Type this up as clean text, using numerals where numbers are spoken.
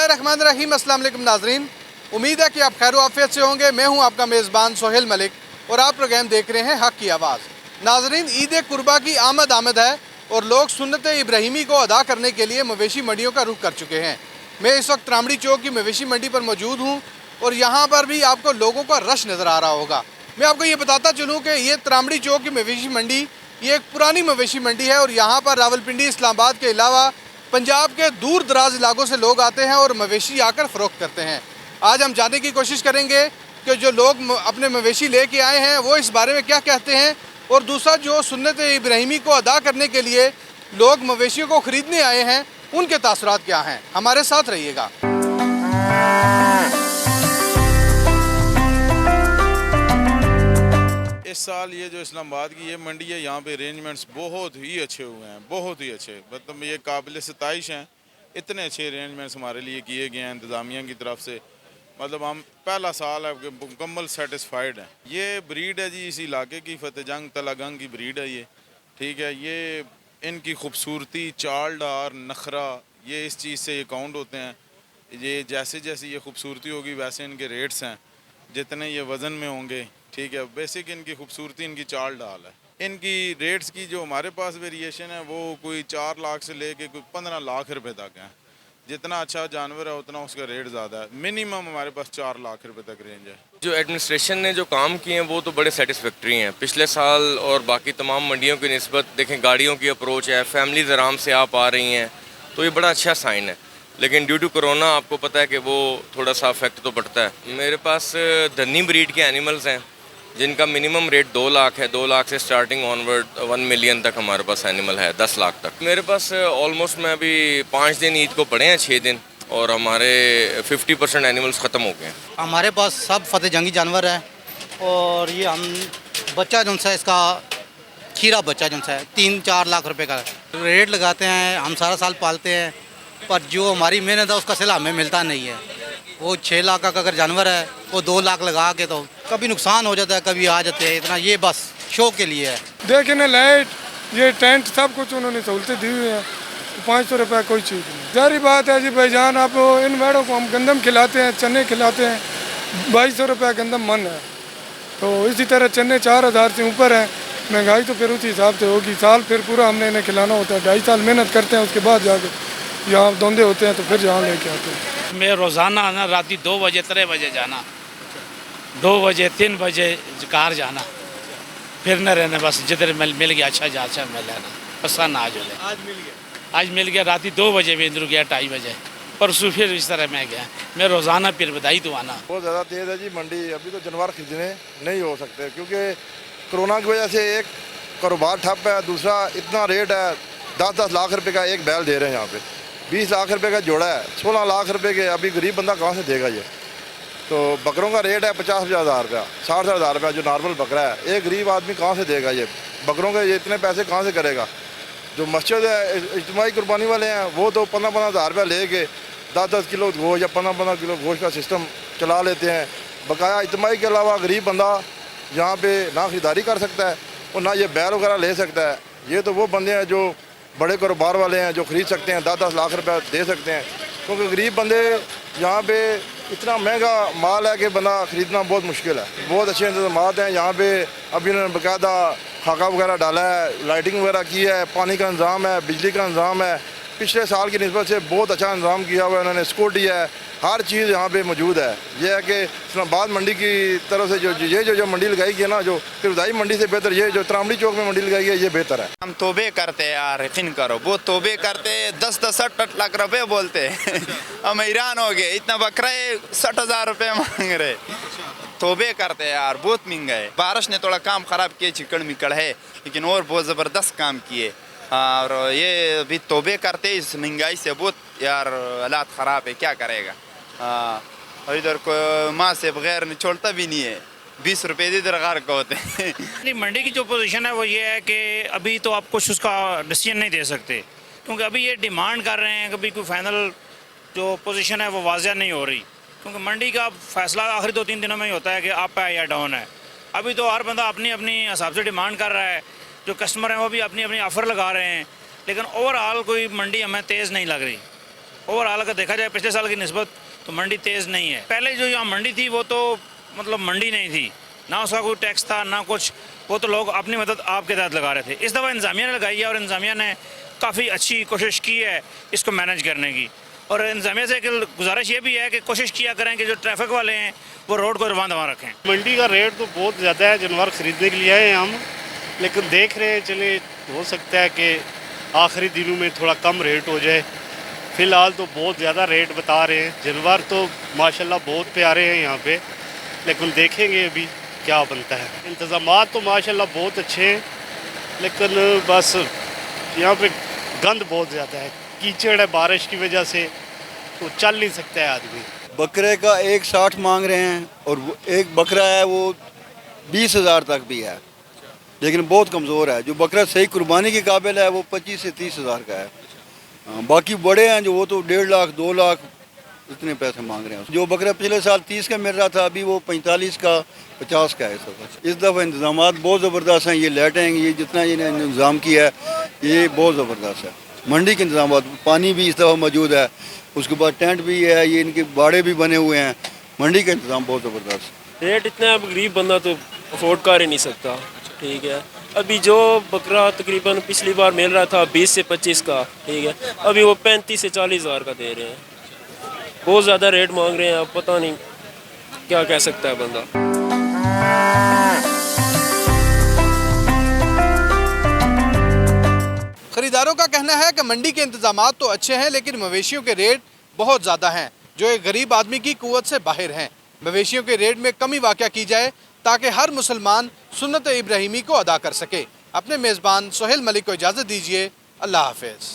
बिस्मिल्लाहिर्रहमानिर्रहीम। अस्सलाम वालेकुम नाज़रीन, उम्मीद है कि आप खैर आफियत से होंगे। मैं हूं आपका मेज़बान सोहेल मलिक और आप प्रोग्राम देख रहे हैं हक़ की आवाज़। नाज़रीन, ईद कुर्बा की आमद है और लोग सुन्नत इब्राहिमी को अदा करने के लिए मवेशी मंडियों का रुख कर चुके हैं। मैं इस वक्त त्रामड़ी चौक की मवेशी मंडी पर मौजूद हूँ और यहाँ पर भी आपको लोगों का रश नज़र आ रहा होगा। मैं आपको ये बताता चलूँ कि ये त्रामड़ी चौक की मवेशी मंडी ये एक पुरानी मवेशी मंडी है और यहाँ पर रावलपिंडी, इस्लामाबाद के अलावा पंजाब के दूर दराज इलाकों से लोग आते हैं और मवेशी आकर फ़रोख्त करते हैं। आज हम जानने की कोशिश करेंगे कि जो लोग अपने मवेशी लेके आए हैं वो इस बारे में क्या कहते हैं, और दूसरा जो सुन्नत इब्राहिमी को अदा करने के लिए लोग मवेशियों को ख़रीदने आए हैं उनके तासुरात क्या हैं। हमारे साथ रहिएगा। इस साल ये जो इस्लामाबाद की ये मंडी है, यहाँ पे अरेंजमेंट्स बहुत ही अच्छे हुए हैं, बहुत ही अच्छे। मतलब ये काबिल सताइश हैं, इतने अच्छे अरेंजमेंट्स हमारे लिए किए गए हैं इंतज़ामिया की तरफ से। मतलब हम पहला साल है मुकम्मल सेटिस्फाइड हैं। ये ब्रीड है जी इस इलाके की, फतेहजंग तलागंग की ब्रीड है ये, ठीक है। ये इनकी खूबसूरती, चाल डार, नखरा, ये इस चीज़ से ये काउंट होते हैं। ये जैसे जैसे ये खूबसूरती होगी वैसे इनके रेट्स हैं, जितने ये वज़न में होंगे, ठीक है। बेसिक इनकी खूबसूरती, इनकी चाल डाल है। इनकी रेट्स की जो हमारे पास वेरिएशन है वो कोई 4 लाख से लेके कोई 15 लाख रुपए तक है। जितना अच्छा जानवर है उतना उसका रेट ज़्यादा है। मिनिमम हमारे पास 4 लाख रुपए तक रेंज है। जो एडमिनिस्ट्रेशन ने जो काम किए हैं वो तो बड़े सेटिस्फैक्ट्री हैं। पिछले साल और बाकी तमाम मंडियों की निस्बत देखें, गाड़ियों की अप्रोच है, फैमिलीज़ आराम से आ पा रही हैं, तो ये बड़ा अच्छा साइन है। लेकिन ड्यू टू कोरोना आपको पता है कि वो थोड़ा सा अफेक्ट तो पड़ता है। मेरे पास धन्नी ब्रीड के एनिमल्स हैं जिनका मिनिमम रेट 2 लाख है। 2 लाख से स्टार्टिंग ऑनवर्ड 1 मिलियन तक हमारे पास एनिमल है, 10 लाख तक। मेरे पास ऑलमोस्ट मैं अभी 5 दिन ईद को पड़े हैं, 6 दिन, और हमारे 50% एनिमल्स ख़त्म हो गए हैं। हमारे पास सब फतेहजंगी जानवर है और ये हम बच्चा जो सा इसका खीरा बच्चा जो सा है 3-4 लाख रुपए का रेट लगाते हैं। हम सारा साल पालते हैं, पर जो हमारी मेहनत है उसका सिला हमें मिलता नहीं है। वो 6 लाख का अगर जानवर है वो 2 लाख लगा के तो कभी नुकसान हो जाता है, कभी आ जाते हैं। इतना ये बस शो के लिए है। देखे ना, लाइट, ये टेंट, सब कुछ उन्होंने सहूलतें दी हुई हैं। 500 रुपये कोई चीज़ नहीं। जारी बात है जी भाईजान, आप इन भेड़ों को हम गंदम खिलाते हैं, चने खिलाते हैं, 2200 रुपये गंदम मन है। तो इसी तरह चने 4000 से ऊपर है। महंगाई तो फिर उसी हिसाब से होगी। साल फिर पूरा हमने इन्हें खिलाना होता है। 2.5 साल मेहनत करते हैं, उसके बाद जाके यहाँ धोंदे होते हैं तो फिर यहाँ लेके आते हैं। मैं रोज़ाना ना रात 2 बजे 3 बजे जाना, 2 बजे 3 बजे कार जाना, फिर न रहना, बस जिधर मिल गया अच्छा जा अच्छा मिल लेना, पसंद आज हो आज मिल गया। आज मिल गया। रात 2 बजे में इंदर गया, 2:30 बजे, परसों फिर इस तरह मैं गया। मैं रोज़ाना फिर बधाई तो आना। बहुत ज़्यादा तेज़ है जी मंडी। अभी तो जानवर खरीदने नहीं हो सकते क्योंकि कोरोना की वजह से एक कारोबार ठप है, दूसरा इतना रेट है। 10-10 लाख रुपए का एक बैल दे रहे हैं यहाँ पे, 20 लाख रुपए का जोड़ा है, 16 लाख रुपए के। अभी गरीब बंदा कहाँ से देगा ये? तो बकरों का रेट है 50,000 रुपया, 60,000 रुपया जो नॉर्मल बकरा है। एक गरीब आदमी कहाँ से देगा ये बकरों के? ये इतने पैसे कहाँ से करेगा? जो मस्जिद है, इज्तिमाई कुर्बानी वाले हैं, वो तो 15-15 हज़ार रुपया ले के 10-10 किलो गोश्त या 15-15 किलो गोश्त का सिस्टम चला लेते हैं। बकाया इज्तिमाई के अलावा गरीब बंदा यहाँ पे ना ख़रीदारी कर सकता है और ना ये बैल वगैरह ले सकता है। ये तो वो बंदे हैं जो बड़े कारोबार वाले हैं, जो ख़रीद सकते हैं, 10-10 लाख रुपया दे सकते हैं। क्योंकि गरीब बंदे यहाँ पे इतना महंगा माल है कि बंदा ख़रीदना बहुत मुश्किल है। बहुत अच्छे इंतजाम हैं यहाँ पे। अभी उन्होंने बाकायदा खाका वगैरह डाला है, लाइटिंग वगैरह की है, पानी का इंतज़ाम है, बिजली का इंतज़ाम है। पिछले साल की निस्बत से बहुत अच्छा इंतज़ाम किया हुआ है उन्होंने। सिक्योरिटी है, हर चीज़ यहाँ पे मौजूद है। यह है कि इस्लामाबाद मंडी की तरफ से जो मंडी लगाई गई है ना, जो किरदाई मंडी से बेहतर ये जो त्रामड़ी चौक में मंडी लगाई है, ये बेहतर है। हम तोबे करते हैं यार, यकीन करो, वो तोबे करते 10-10 लाख रुपए बोलते हैं। हम हैरान हो गए, इतना बकरा 60,000 रुपये मांग रहे। तोबे करते हैं यार, बहुत महंगा है। बारिश ने थोड़ा काम ख़राब किए, चिकड़ मिकड़ है, लेकिन और बहुत ज़बरदस्त काम किए। और ये अभी तोबे करते इस महंगाई से बहुत यार हालात ख़राब है, क्या करेगा। और इधर को माँ से बगैर निचोड़ता भी नहीं है, 20 रुपये इधर गार का होते हैं। मंडी की जो पोजीशन है वो ये है कि अभी तो आप कुछ उसका डिसीजन नहीं दे सकते, क्योंकि अभी ये डिमांड कर रहे हैं। कभी कोई फाइनल जो पोजीशन है वो वाज़ह नहीं हो रही, क्योंकि मंडी का फैसला आखिरी 2-3 दिनों में ही होता है कि अप है या डाउन है। अभी तो हर बंदा अपनी अपनी हिसाब से डिमांड कर रहा है। जो कस्टमर हैं वो भी अपनी अपनी ऑफ़र लगा रहे हैं, लेकिन ओवरऑल कोई मंडी हमें तेज़ नहीं लग रही। ओवरऑल अगर देखा जाए पिछले साल की निस्बत तो मंडी तेज़ नहीं है। पहले जो यहाँ मंडी थी वो तो मतलब मंडी नहीं थी, ना उसका कोई टैक्स था ना कुछ, वो तो लोग अपनी मदद आपके तहत लगा रहे थे। इस दफ़ा इंतज़ामिया ने लगाई है और इंतज़ामिया ने काफ़ी अच्छी कोशिश की है इसको मैनेज करने की। और इंतज़ामिया से एक गुजारिश ये भी है कि कोशिश किया करें कि जो ट्रैफिक वाले हैं वो रोड को रवान दवा रखें। मंडी का रेट तो बहुत ज़्यादा है, जानवर ख़रीदने के लिए आए हैं हम, लेकिन देख रहे हैं चले हो सकता है कि आखिरी दिनों में थोड़ा कम रेट हो जाए। फ़िलहाल तो बहुत ज़्यादा रेट बता रहे हैं। जानवर तो माशाल्लाह बहुत प्यारे हैं यहाँ पे, लेकिन देखेंगे अभी क्या बनता है। इंतज़ामात तो माशाल्लाह बहुत अच्छे हैं, लेकिन बस यहाँ पे गंद बहुत ज़्यादा है, कीचड़ है बारिश की वजह से, तो चल नहीं सकता है आदमी। बकरे का 1.60 मांग रहे हैं और एक बकरा है वो 20,000 तक भी है, लेकिन बहुत कमज़ोर है। जो बकरा सही कुर्बानी के काबिल है वो 25 से 30,000 का है। बाकी बड़े हैं जो वो तो 1.5 लाख 2 लाख इतने पैसे मांग रहे हैं। जो बकरा पिछले साल 30 का मिल रहा था अभी वो 45 का 50 का है। इस दफ़ा इंतज़ाम बहुत ज़बरदस्त हैं। ये लाइटें ये जितना ये इंतज़ाम किया है ये बहुत ज़बरदस्त है। मंडी के इंतज़ाम, पानी भी इस दफ़ा मौजूद है, उसके बाद टेंट भी है, ये इनके बाड़े भी बने हुए हैं। मंडी का इंतज़ाम बहुत ज़बरदस्त। रेट इतना गरीब बंदा तो अफोर्ड कर ही नहीं सकता, ठीक है। अभी जो बकरा तकरीबन पिछली बार मिल रहा था 20 से 25 का, ठीक है, अभी वो 35 से 40 हज़ार का दे रहे हैं। बहुत ज़्यादा रेट मांग रहे हैं, अब पता नहीं क्या कह सकता है बंदा। खरीदारों का कहना है कि मंडी के इंतजामात तो अच्छे हैं, लेकिन मवेशियों के रेट बहुत ज़्यादा हैं जो एक गरीब आदमी की कुव्वत से बाहर हैं। मवेशियों के रेट में कमी वाक़या की जाए ताकि हर मुसलमान सुन्नत इब्राहिमी को अदा कर सके। अपने मेज़बान सोहेल मलिक को इजाज़त दीजिए। अल्लाह हाफ़िज़।